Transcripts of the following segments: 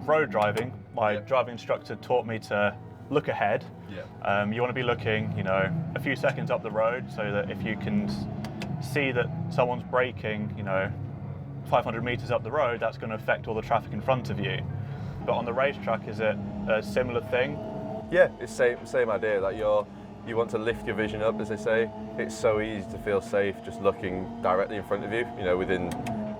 road driving, my driving instructor taught me to look ahead. You want to be looking, a few seconds up the road, so that if you can see that someone's braking, 500 meters up the road, that's going to affect all the traffic in front of you. But on the racetrack, is it a similar thing? Yeah, it's same idea. Like you want to lift your vision up, as they say. It's so easy to feel safe just looking directly in front of you, within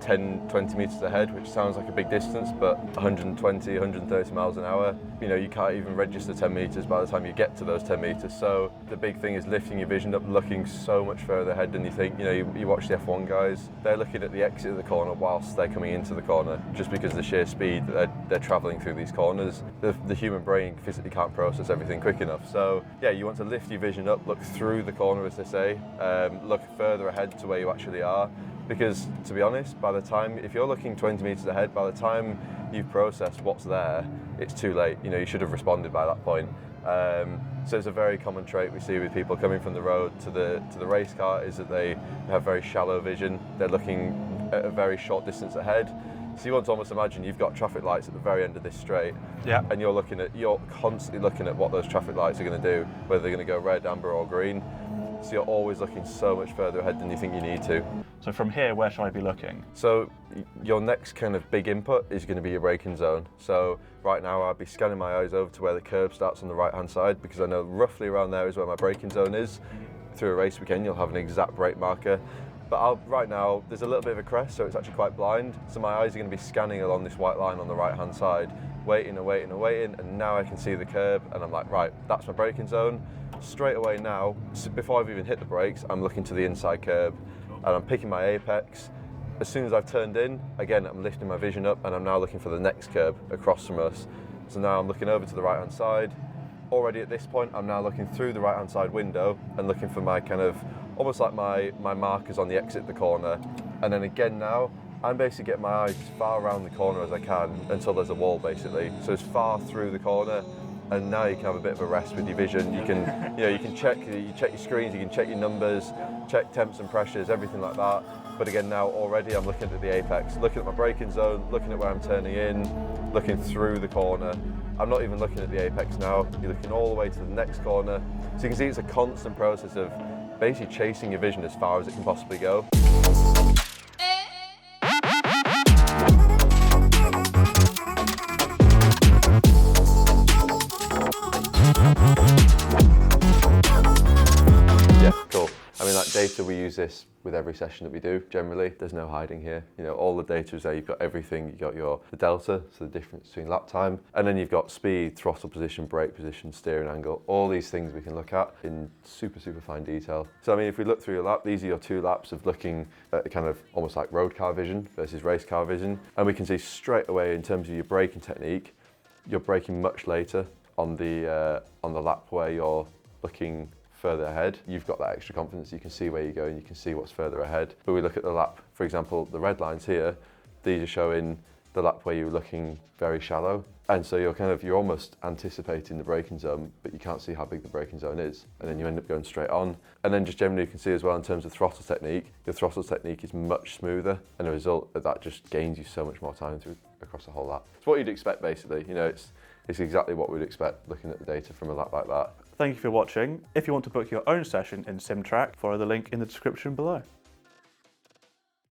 10, 20 metres ahead, which sounds like a big distance, but 120, 130 miles an hour, you can't even register 10 metres by the time you get to those 10 metres. So the big thing is lifting your vision up, looking so much further ahead than you think. You watch the F1 guys, they're looking at the exit of the corner whilst they're coming into the corner, just because of the sheer speed that they're travelling through these corners. The human brain physically can't process everything quick enough. So yeah, you want to lift your vision up, look through the corner, as they say, look further ahead to where you actually are. Because to be honest, if you're looking 20 metres ahead, by the time you've processed what's there, it's too late. You should have responded by that point. So it's a very common trait we see with people coming from the road to the race car, is that they have very shallow vision. They're looking at a very short distance ahead. So you want to almost imagine you've got traffic lights at the very end of this straight, and you're constantly looking at what those traffic lights are going to do, whether they're going to go red, amber, or green. So you're always looking so much further ahead than you think you need to. So from here, where should I be looking? So your next kind of big input is going to be your braking zone. So right now I'd be scanning my eyes over to where the curb starts on the right hand side, because I know roughly around there is where my braking zone is. Through a race weekend, you'll have an exact brake marker. But right now, there's a little bit of a crest, so it's actually quite blind. So my eyes are going to be scanning along this white line on the right hand side, waiting, and now I can see the curb, and I'm like, right, that's my braking zone. Straight away now, before I've even hit the brakes, I'm looking to the inside curb, and I'm picking my apex. As soon as I've turned in, again, I'm lifting my vision up, and I'm now looking for the next curb across from us. So now I'm looking over to the right hand side. Already at this point, I'm now looking through the right hand side window and looking for my kind of, almost like my markers on the exit of the corner. And then again now, I'm basically getting my eyes as far around the corner as I can until there's a wall, basically. So as far through the corner, and now you can have a bit of a rest with your vision. You can, you can check your screens, you can check your numbers, check temps and pressures, everything like that. But again, now already I'm looking at the apex, looking at my braking zone, looking at where I'm turning in, looking through the corner. I'm not even looking at the apex now. You're looking all the way to the next corner. So you can see it's a constant process of basically chasing your vision as far as it can possibly go. Yeah, cool. I mean, like data, we use this with every session that we do, generally. There's no hiding here. All the data is there. You've got everything. You've got the delta, so the difference between lap time. And then you've got speed, throttle position, brake position, steering angle. All these things we can look at in super, super fine detail. So, I mean, if we look through your lap, these are your 2 laps of looking at kind of almost like road car vision versus race car vision. And we can see straight away in terms of your braking technique, you're braking much later on the lap where you're looking further ahead. You've got that extra confidence, you can see where you're going, you can see what's further ahead. But we look at the lap, for example, the red lines here, these are showing the lap where you're looking very shallow. And so you're almost anticipating the braking zone, but you can't see how big the braking zone is. And then you end up going straight on. And then just generally you can see as well in terms of throttle technique, your throttle technique is much smoother, and a result of that just gains you so much more time across the whole lap. It's what you'd expect basically, it's exactly what we'd expect looking at the data from a lap like that. Thank you for watching. If you want to book your own session in SimTrack, follow the link in the description below.